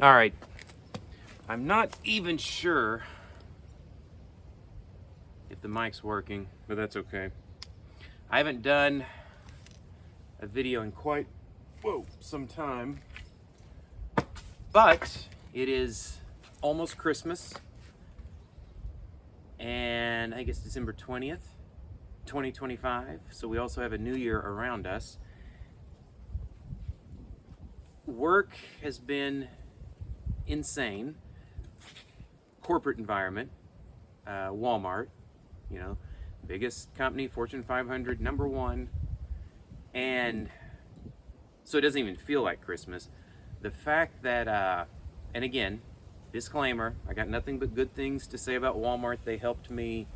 All right, I'm not even sure if the mic's working, but that's okay. I haven't done a video in quite, some time, but it is almost Christmas, and I think it's December 20th, 2025, so we also have a new year around us. Work has been insane. Corporate environment, Walmart, biggest company, Fortune 500, number one. And so it doesn't even feel like Christmas. The fact that, and again, disclaimer, I got nothing but good things to say about Walmart. They helped me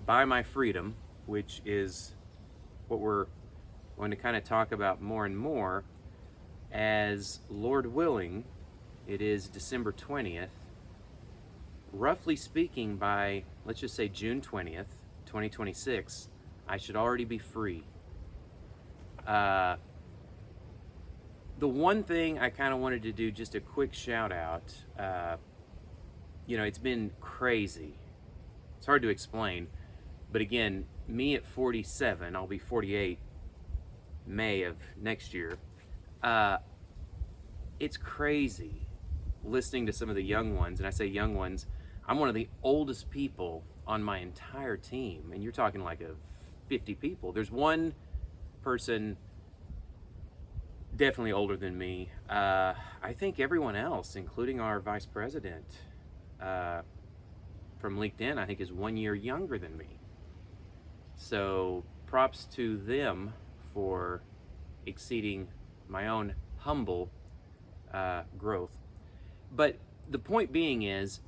buy my freedom, which is what we're going to kind of talk about more and more. As Lord willing, it is December 20th. Roughly speaking, by, let's just say June 20th, 2026, I should already be free. The one thing I kind of wanted to do, just a quick shout out, it's been crazy. It's hard to explain. But again, me at 47, I'll be 48 May of next year. It's crazy listening to some of the young ones, and I say young ones, I'm one of the oldest people on my entire team, and you're talking like 50 people. There's one person definitely older than me. I think everyone else, including our vice president from LinkedIn, I think is 1 year younger than me. So props to them for exceeding my own humble growth. But the point being is,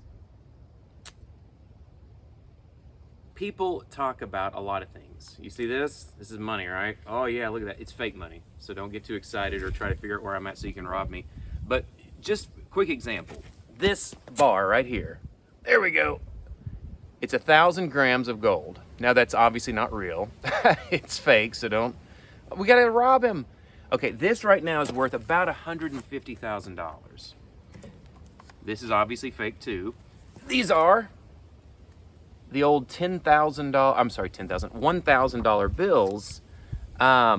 people talk about a lot of things. You see this? This is money, right? Oh yeah, look at that. It's fake money. So don't get too excited or try to figure out where I'm at so you can rob me. But just quick example. This bar right here. There we go. It's 1,000 grams of gold. Now that's obviously not real. It's fake, so we gotta rob him. Okay, this right now is worth about $150,000. This is obviously fake too. These are the old $1,000 bills. I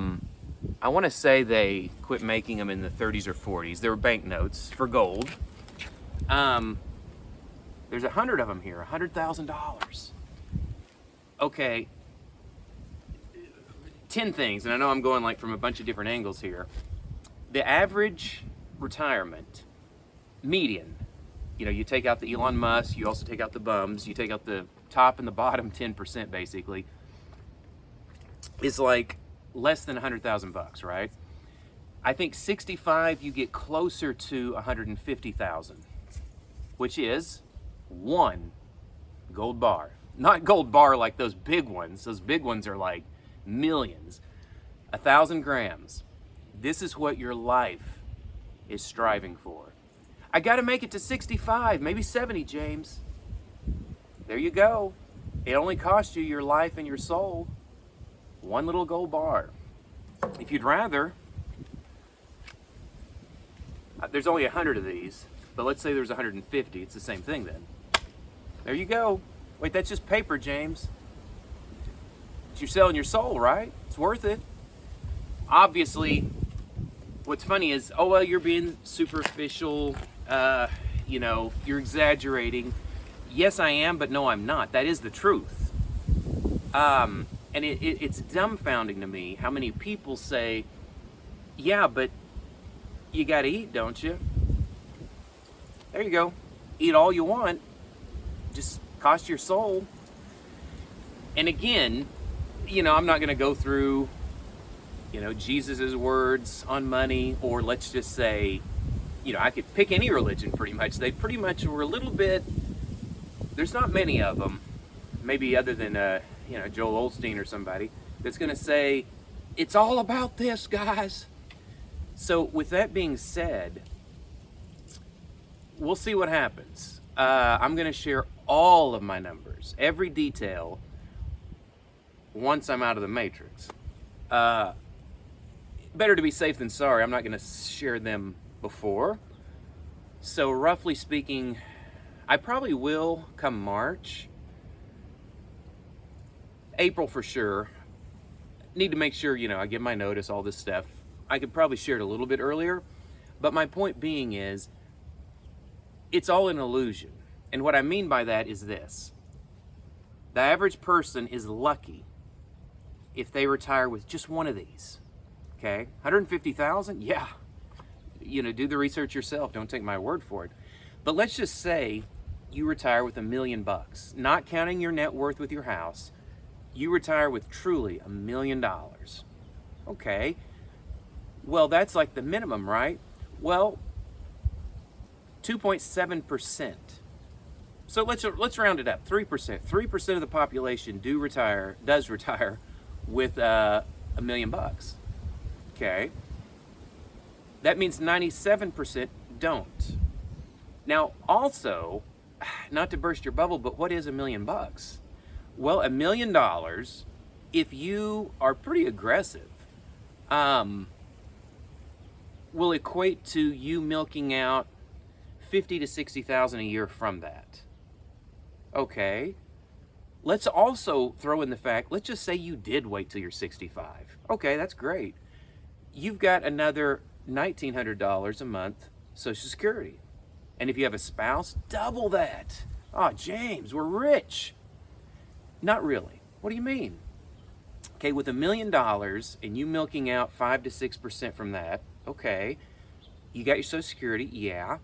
want to say they quit making them in the 30s or 40s. They were banknotes for gold. There's 100 of them here, $100,000. Okay, 10 things, and I know I'm going like from a bunch of different angles here. The average retirement, median, you take out the Elon Musk, you also take out the bums, you take out the top and the bottom 10% basically, is like less than $100,000, right? I think 65 you get closer to 150,000, which is one gold bar. Not gold bar like those big ones. Those big ones are like millions. 1,000 grams. This is what your life is striving for. I got to make it to 65, maybe 70, James. There you go. It only cost you your life and your soul. One little gold bar. If you'd rather, there's only 100 of these, but let's say there's 150. It's the same thing then. There you go. Wait, that's just paper, James. You're selling your soul, right? It's worth it. Obviously, what's funny is, you're being superficial, you're exaggerating. Yes, I am, but no, I'm not. That is the truth. And it's dumbfounding to me how many people say, yeah, but you gotta eat, don't you? There you go. Eat all you want. Just cost your soul. And again, I'm not gonna go through, Jesus's words on money, or let's just say, I could pick any religion pretty much. They pretty much were a little bit, there's not many of them, maybe other than, Joel Osteen or somebody, that's gonna say, it's all about this, guys. So with that being said, we'll see what happens. I'm gonna share all of my numbers, every detail, once I'm out of the matrix. Better to be safe than sorry. I'm not going to share them before. So roughly speaking, I probably will come March. April for sure. Need to make sure, I give my notice, all this stuff. I could probably share it a little bit earlier. But my point being is, it's all an illusion. And what I mean by that is this. The average person is lucky if they retire with just one of these. Okay? 150,000? Yeah. Do the research yourself. Don't take my word for it. But let's just say you retire with $1 million, not counting your net worth with your house. You retire with truly $1 million. Okay. Well, that's like the minimum, right? Well, 2.7%. So let's round it up. 3%. 3% of the population does retire with $1 million. Okay. That means 97% don't. Now, also, not to burst your bubble, but what is $1 million? Well, $1 million, if you are pretty aggressive, will equate to you milking out 50 to 60,000 a year from that. Okay. Let's also throw in the fact, let's just say you did wait till you're 65. Okay, that's great. You've got another $1,900 a month Social Security. And if you have a spouse, double that. Oh, James, we're rich. Not really. What do you mean? Okay, with $1 million and you milking out 5 to 6% from that, okay, you got your Social Security, yeah.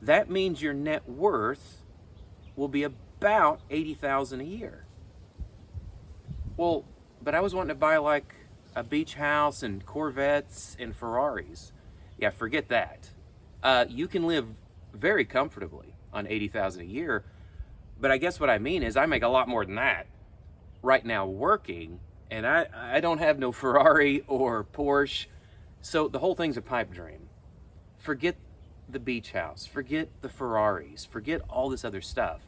That means your net worth will be about $80,000 a year. Well, but I was wanting to buy like a beach house and Corvettes and Ferraris. Yeah, forget that. You can live very comfortably on $80,000 a year, but I guess what I mean is I make a lot more than that right now working, and I don't have no Ferrari or Porsche, so the whole thing's a pipe dream. Forget the beach house, forget the Ferraris, forget all this other stuff.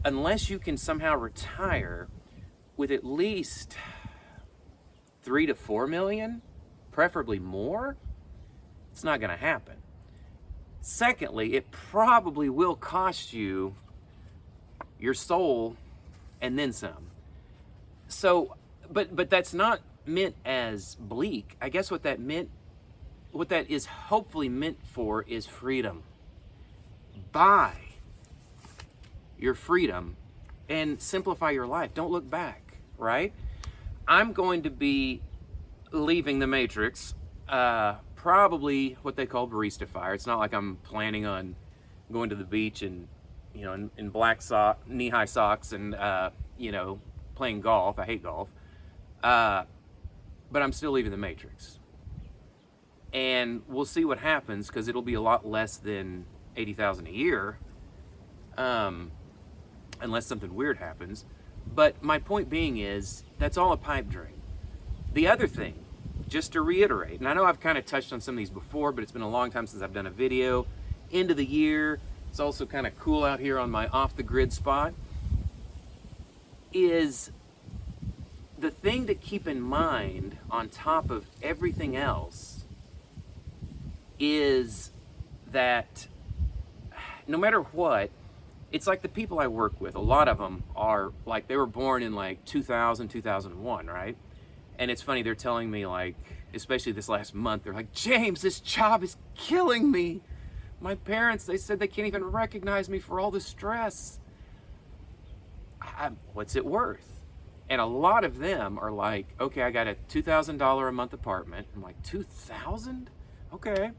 Unless you can somehow retire with at least 3 to 4 million, preferably more, it's not going to happen. Secondly, it probably will cost you your soul and then some. So, but that's not meant as bleak. I guess what that is hopefully meant for is freedom. Buy your freedom and simplify your life. Don't look back, right? I'm going to be leaving the Matrix, probably what they call barista fire. It's not like I'm planning on going to the beach and, in black knee-high socks and, playing golf. I hate golf. But I'm still leaving the Matrix. And we'll see what happens, because it'll be a lot less than $80,000 a year, unless something weird happens. But my point being is, that's all a pipe dream. The other thing, just to reiterate, and I know I've kind of touched on some of these before, but it's been a long time since I've done a video. End of the year, it's also kind of cool out here on my off-the-grid spot, is the thing to keep in mind on top of everything else is that no matter what, it's like the people I work with, a lot of them are like, they were born in like 2000, 2001, right? And it's funny, they're telling me, like, especially this last month, they're like, James, this job is killing me. My parents, they said they can't even recognize me for all the stress. What's it worth? And a lot of them are like, okay, I got a $2,000 a month apartment. I'm like, 2,000? Okay.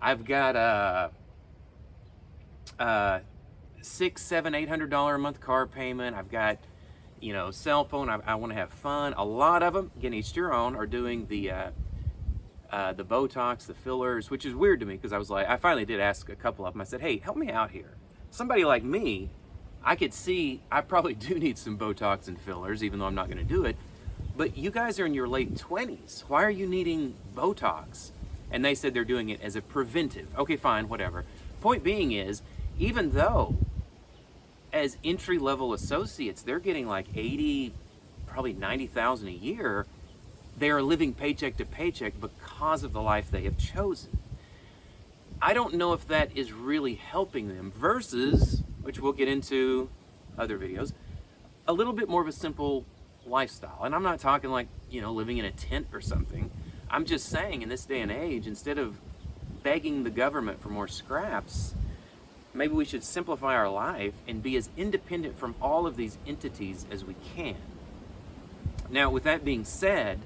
I've got a $600, $700, $800 a month car payment. I've got, cell phone. I want to have fun. A lot of them, again, each to your own, are doing the Botox, the fillers, which is weird to me, because I was like, I finally did ask a couple of them. I said, hey, help me out here. Somebody like me, I could see I probably do need some Botox and fillers, even though I'm not going to do it. But you guys are in your late 20s. Why are you needing Botox? And they said they're doing it as a preventive. Okay, fine, whatever. Point being is, even though as entry-level associates, they're getting like 80, probably 90,000 a year, they are living paycheck to paycheck because of the life they have chosen. I don't know if that is really helping them versus, which we'll get into other videos, a little bit more of a simple lifestyle. And I'm not talking like, living in a tent or something. I'm just saying in this day and age, instead of begging the government for more scraps, maybe we should simplify our life and be as independent from all of these entities as we can. Now, with that being said,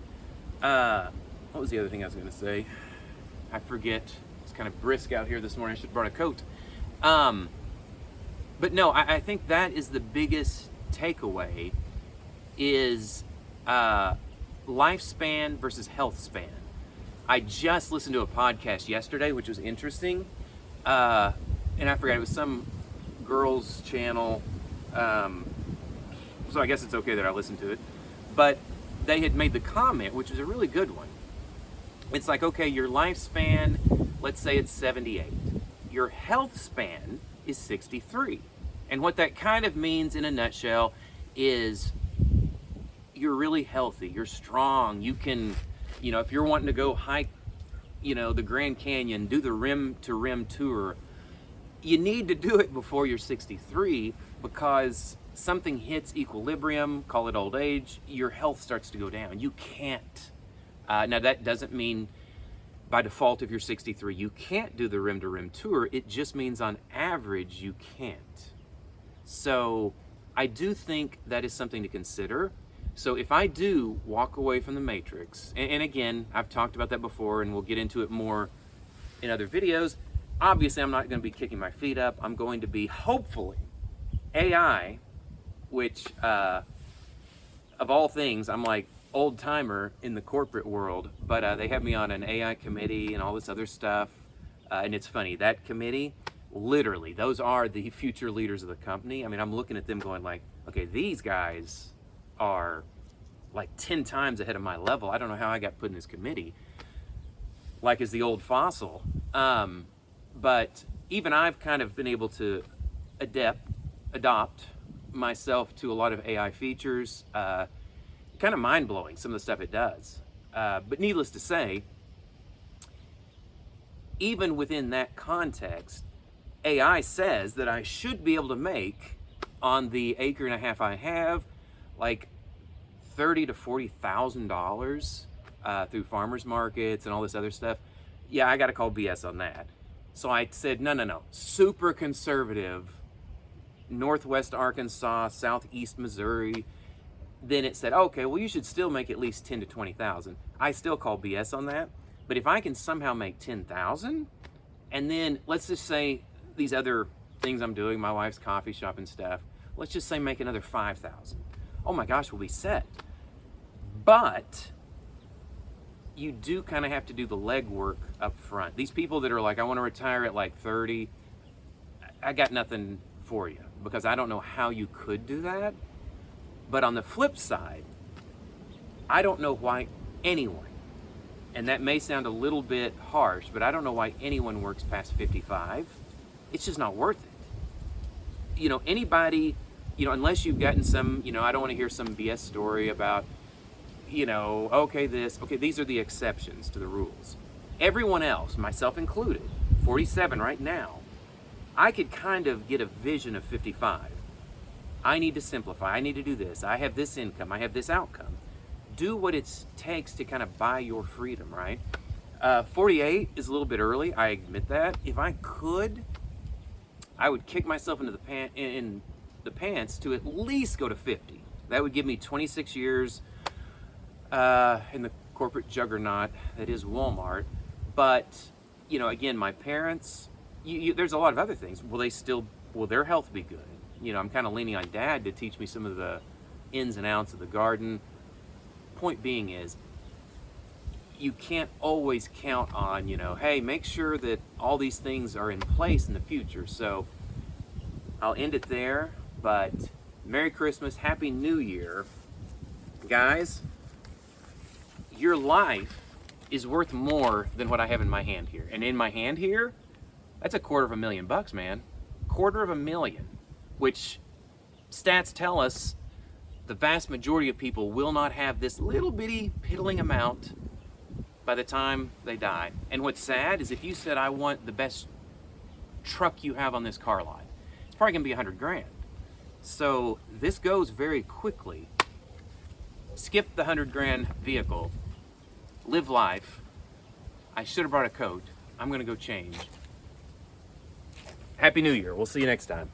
what was the other thing I was going to say? I forget. It's kind of brisk out here this morning. I should have brought a coat. But no, I think that is the biggest takeaway is lifespan versus health span. I just listened to a podcast yesterday, which was interesting. And I forgot, it was some girls channel. So I guess it's okay that I listened to it. But they had made the comment, which was a really good one. It's like, okay, your lifespan, let's say it's 78. Your health span is 63. And what that kind of means in a nutshell is you're really healthy, you're strong, you can, if you're wanting to go hike, the Grand Canyon, do the rim to rim tour, you need to do it before you're 63 because something hits equilibrium, call it old age, your health starts to go down. You can't. Now that doesn't mean by default if you're 63 you can't do the rim to rim tour. It just means on average you can't. So I do think that is something to consider. So if I do walk away from the Matrix, and again, I've talked about that before and we'll get into it more in other videos. Obviously, I'm not going to be kicking my feet up. I'm going to be, hopefully, AI, which, of all things, I'm like old timer in the corporate world, but they have me on an AI committee and all this other stuff. And it's funny, that committee, literally, those are the future leaders of the company. I mean, I'm looking at them going like, okay, these guys are like 10 times ahead of my level. I don't know how I got put in this committee, like as the old fossil. But even I've kind of been able to adopt myself to a lot of AI features. Kind of mind-blowing, some of the stuff it does. But needless to say, even within that context, AI says that I should be able to make, on the acre and a half I have, like $30,000 to $40,000 through farmers markets and all this other stuff. Yeah, I got to call BS on that. So I said, no, super conservative, Northwest Arkansas, Southeast Missouri. Then it said, okay, well, you should still make at least 10 to 20,000. I still call BS on that. But if I can somehow make 10,000, and then let's just say these other things I'm doing, my wife's coffee shop and stuff, let's just say make another 5,000. Oh my gosh, we'll be set. But you do kind of have to do the legwork up front. These people that are like, I want to retire at like 30, I got nothing for you because I don't know how you could do that. But on the flip side, I don't know why anyone, and that may sound a little bit harsh, but I don't know why anyone works past 55. It's just not worth it. Anybody, unless you've gotten some, I don't want to hear some BS story about, okay, these are the exceptions to the rules. Everyone else, myself included, 47 right now, I could kind of get a vision of 55. I need to simplify. I need to do this. I have this income. I have this outcome. Do what it takes to kind of buy your freedom, right? 48 is a little bit early. I admit that. If I could, I would kick myself into the pants to at least go to 50. That would give me 26 years in the corporate juggernaut that is Walmart. But, again, my parents, there's a lot of other things. Will their health be good? I'm kind of leaning on Dad to teach me some of the ins and outs of the garden. Point being is, you can't always count on, hey, make sure that all these things are in place in the future. So I'll end it there, but Merry Christmas, Happy New Year. Guys, your life is worth more than what I have in my hand here. And in my hand here, that's $250,000, man. $250,000. Which stats tell us the vast majority of people will not have this little bitty piddling amount by the time they die. And what's sad is if you said, I want the best truck you have on this car lot, it's probably gonna be 100 grand. So this goes very quickly. Skip the 100 grand vehicle, live life. I should have brought a coat. I'm gonna go change. Happy New Year. We'll see you next time.